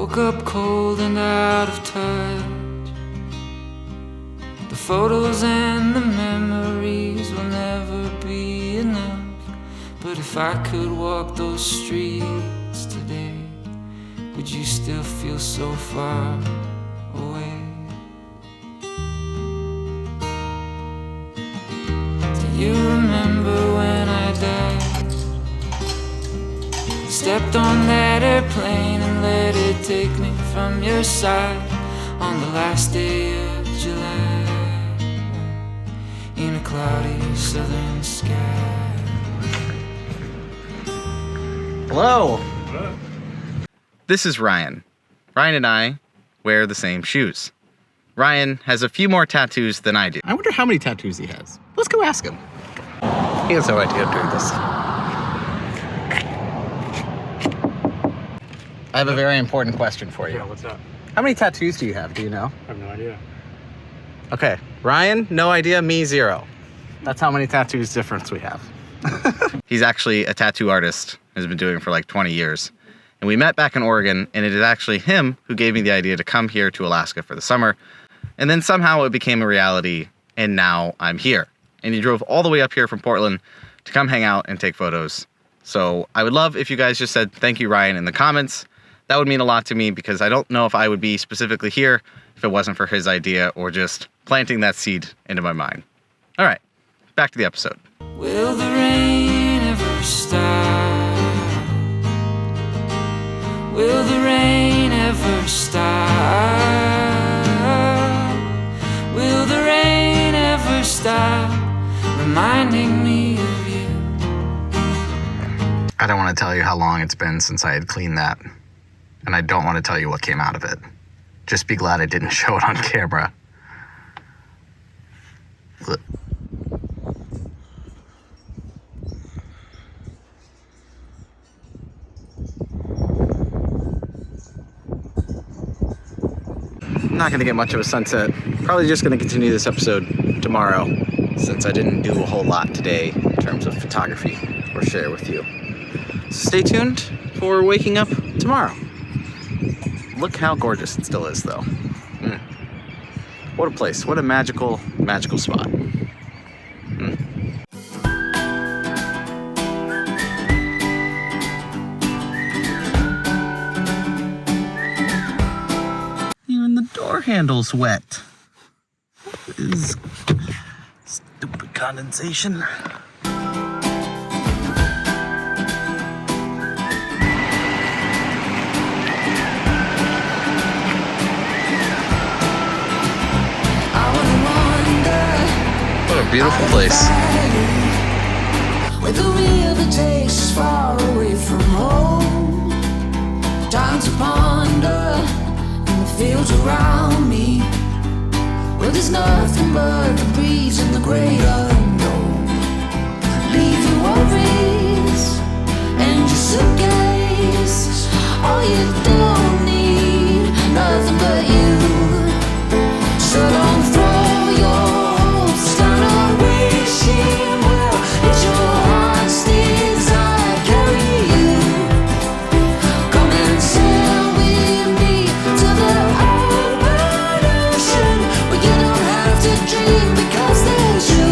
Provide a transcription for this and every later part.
woke up cold and out of touch. The photos and the memories will never be enough. But if I could walk those streets today, would you still feel so far away? Do you remember when I died? Stepped on that airplane and let it take me from your side on the last day of July, in a cloudy southern sky. Hello. Hello. This is Ryan. Ryan and I wear the same shoes. Ryan has a few more tattoos than I do. I wonder how many tattoos he has. Let's go ask him. He has no idea I'm doing this. I have a very important question for you. Yeah, what's up? How many tattoos do you have? Do you know? I have no idea. Okay, Ryan, no idea, me, 0. That's how many tattoos difference we have. He's actually a tattoo artist, has been doing it for like 20 years. And we met back in Oregon, and it is actually him who gave me the idea to come here to Alaska for the summer. And then somehow it became a reality, and now I'm here. And he drove all the way up here from Portland to come hang out and take photos. So I would love if you guys just said thank you, Ryan, in the comments. That would mean a lot to me, because I don't know if I would be specifically here if it wasn't for his idea or just planting that seed into my mind. All right, back to the episode. Will the rain ever stop? Will the rain ever stop? Will the rain ever stop reminding me of you? I don't want to tell you how long it's been since I had cleaned that. And I don't want to tell you what came out of it. Just be glad I didn't show it on camera. Look. I'm not going to get much of a sunset. Probably just going to continue this episode tomorrow, since I didn't do a whole lot today in terms of photography or share with you. So stay tuned for waking up tomorrow. Look how gorgeous it still is, though. What a place. What a magical, magical spot. Even the door handle's wet. What is stupid condensation? What a beautiful place. Where the river takes us far away from home. Time to ponder in the fields around me, where there's nothing but the breeze and the great unknown. Leave your worries and your suitcase. All you don't need, nothing but you. So don't throw your hopes down a wishing well. It's your heart's desire carry you. Come and sail with me to the open ocean, where you don't have to dream because there's you.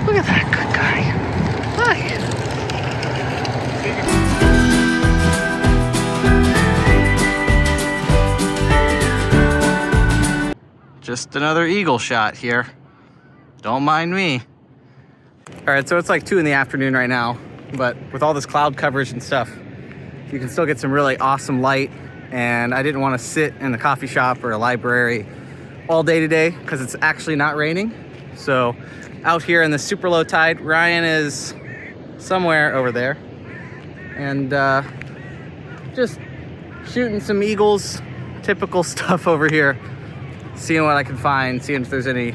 Look at that good guy. Hi. Just another eagle shot here. Don't mind me. All right, so it's like 2 in the afternoon right now, but with all this cloud coverage and stuff, you can still get some really awesome light. And I didn't want to sit in the coffee shop or a library all day today because it's actually not raining. So out here in the super low tide, Ryan is somewhere over there. And just shooting some eagles, typical stuff over here. Seeing what I can find, seeing if there's any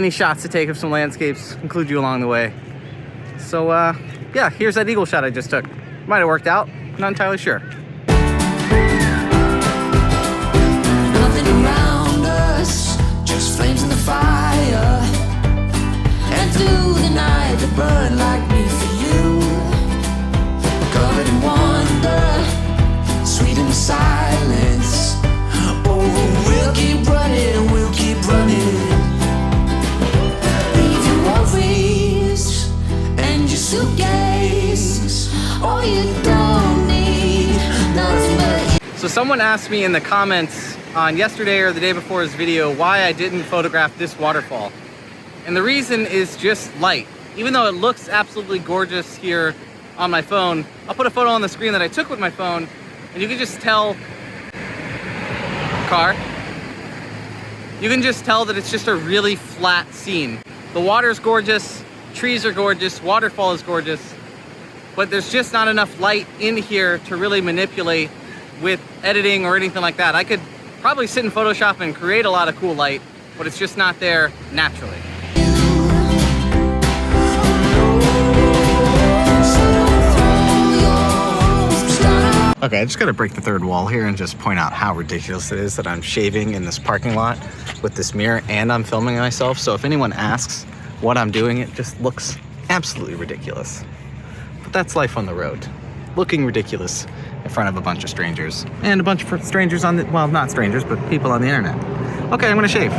shots to take of some landscapes, include you along the way. So yeah, here's that eagle shot I just took. Might have worked out, not entirely sure. Nothing around us, just flames in the fire, and through the night they burn like me for you. Covered in wonder, sweet in the silence. Oh, we'll keep running, we'll keep running. Leave your worries and your suitcase. Oh, you don't need nothing but. So someone asked me in the comments on yesterday or the day before's video why I didn't photograph this waterfall. And the reason is just light. Even though it looks absolutely gorgeous here on my phone, I'll put a photo on the screen that I took with my phone, and you can just tell, you can just tell that it's just a really flat scene. The water's gorgeous, trees are gorgeous, waterfall is gorgeous, but there's just not enough light in here to really manipulate with editing or anything like that. I could probably sit in Photoshop and create a lot of cool light, but it's just not there naturally. Okay, I just gotta break the third wall here and just point out how ridiculous it is that I'm shaving in this parking lot with this mirror and I'm filming myself. So if anyone asks what I'm doing, it just looks absolutely ridiculous. But that's life on the road. Looking ridiculous in front of a bunch of strangers. And a bunch of strangers on the, well, not strangers, but people on the internet. Okay, I'm gonna shave.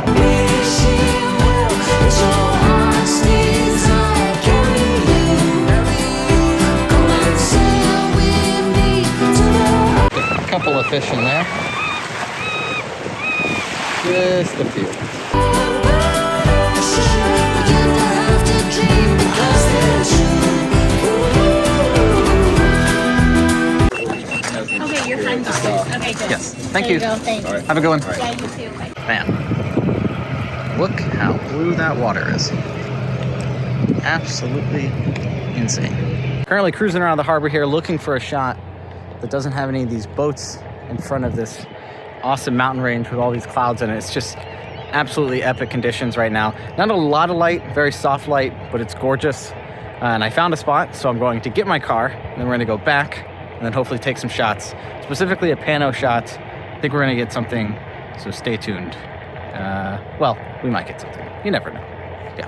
A couple of fish in there. Just a few. Okay, you're fine. Okay, good. Yes, thank you. There you go, thanks. All right. Have a good one. Yeah, you too. Bye. Man, look how blue that water is. Absolutely insane. Currently cruising around the harbor here looking for a shot that doesn't have any of these boats in front of this awesome mountain range with all these clouds in it. It's just absolutely epic conditions right now. Not a lot of light, very soft light, but it's gorgeous. And I found a spot, so I'm going to get my car, and then we're gonna go back and then hopefully take some shots, specifically a pano shot. I think we're gonna get something, so stay tuned. Well, we might get something. You never know. Yeah.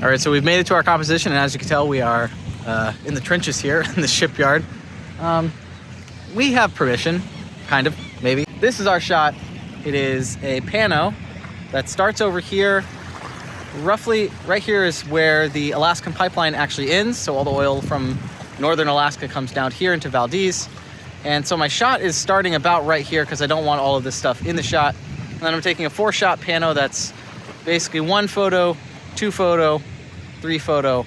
All right, so we've made it to our composition, and as you can tell, we are in the trenches here in the shipyard. We have permission, kind of, maybe. This is our shot. It is a pano that starts over here. Roughly, right here is where the Alaskan pipeline actually ends. So all the oil from northern Alaska comes down here into Valdez. And so my shot is starting about right here because I don't want all of this stuff in the shot. And then I'm taking a 4-shot pano that's basically 1 photo, 2 photo, 3 photo,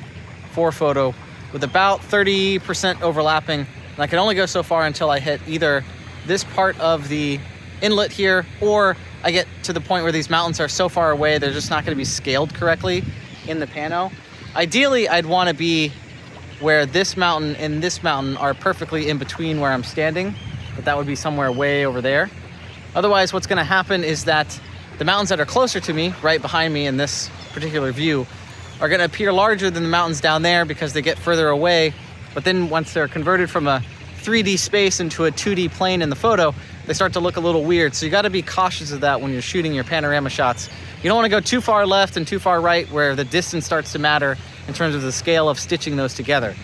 4 photo, with about 30% overlapping. And I can only go so far until I hit either this part of the inlet here, or I get to the point where these mountains are so far away, they're just not gonna be scaled correctly in the pano. Ideally, I'd wanna be where this mountain and this mountain are perfectly in between where I'm standing, but that would be somewhere way over there. Otherwise, what's gonna happen is that the mountains that are closer to me, right behind me in this particular view, are gonna appear larger than the mountains down there because they get further away. But then once they're converted from a 3D space into a 2D plane in the photo, they start to look a little weird. So you gotta be cautious of that when you're shooting your panorama shots. You don't wanna go too far left and too far right where the distance starts to matter in terms of the scale of stitching those together.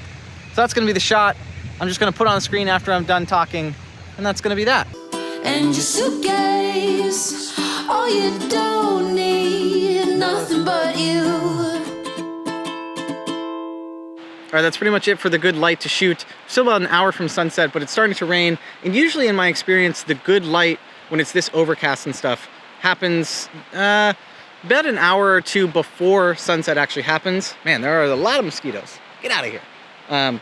So that's gonna be the shot. I'm just gonna put on the screen after I'm done talking, and that's gonna be that. And your suitcase, oh, you don't need nothing but you. All right, that's pretty much it for the good light to shoot. Still about an hour from sunset, but it's starting to rain. And usually in my experience, the good light, when it's this overcast and stuff, happens about an hour or two before sunset actually happens. Man, there are a lot of mosquitoes. Get out of here.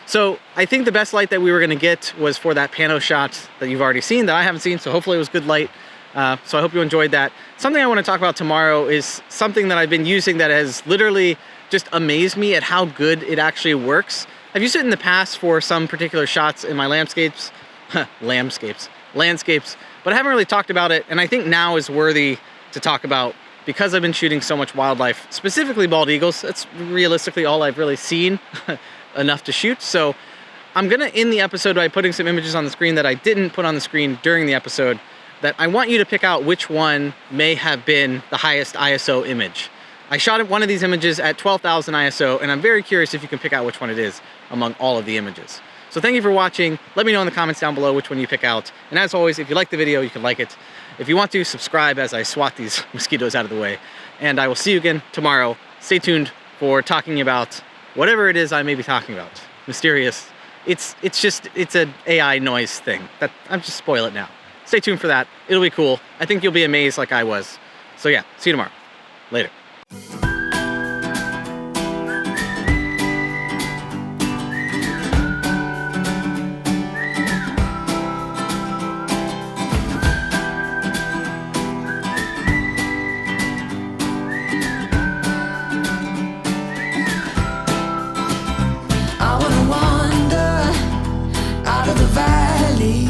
So I think the best light that we were gonna get was for that pano shot that you've already seen, that I haven't seen, so hopefully it was good light. So I hope you enjoyed that. Something I wanna talk about tomorrow is something that I've been using that has literally just amazed me at how good it actually works. I've used it in the past for some particular shots in my landscapes, but I haven't really talked about it, and I think now is worthy to talk about because I've been shooting so much wildlife, specifically bald eagles. That's realistically all I've really seen enough to shoot. So I'm gonna end the episode by putting some images on the screen that I didn't put on the screen during the episode, that I want you to pick out which one may have been the highest ISO image. I shot one of these images at 12,000 ISO, and I'm very curious if you can pick out which one it is among all of the images. So thank you for watching. Let me know in the comments down below which one you pick out. And as always, if you like the video, you can like it. If you want to, subscribe as I swat these mosquitoes out of the way. And I will see you again tomorrow. Stay tuned for talking about whatever it is I may be talking about. Mysterious. It's an AI noise thing. I'm just spoil it now. Stay tuned for that. It'll be cool. I think you'll be amazed like I was. So yeah, see you tomorrow. Later. I wanna wander out of the valley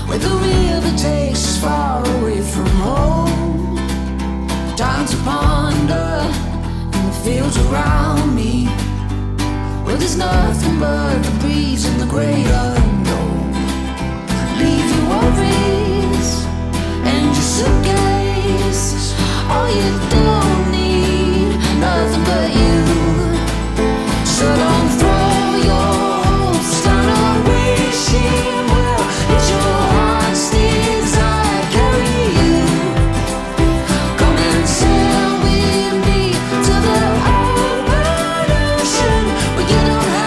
where the river takes us far away from home. Time to ponder in the fields around me where there's nothing but the breeze and the great unknown. Leave your worries and your suitcase, all you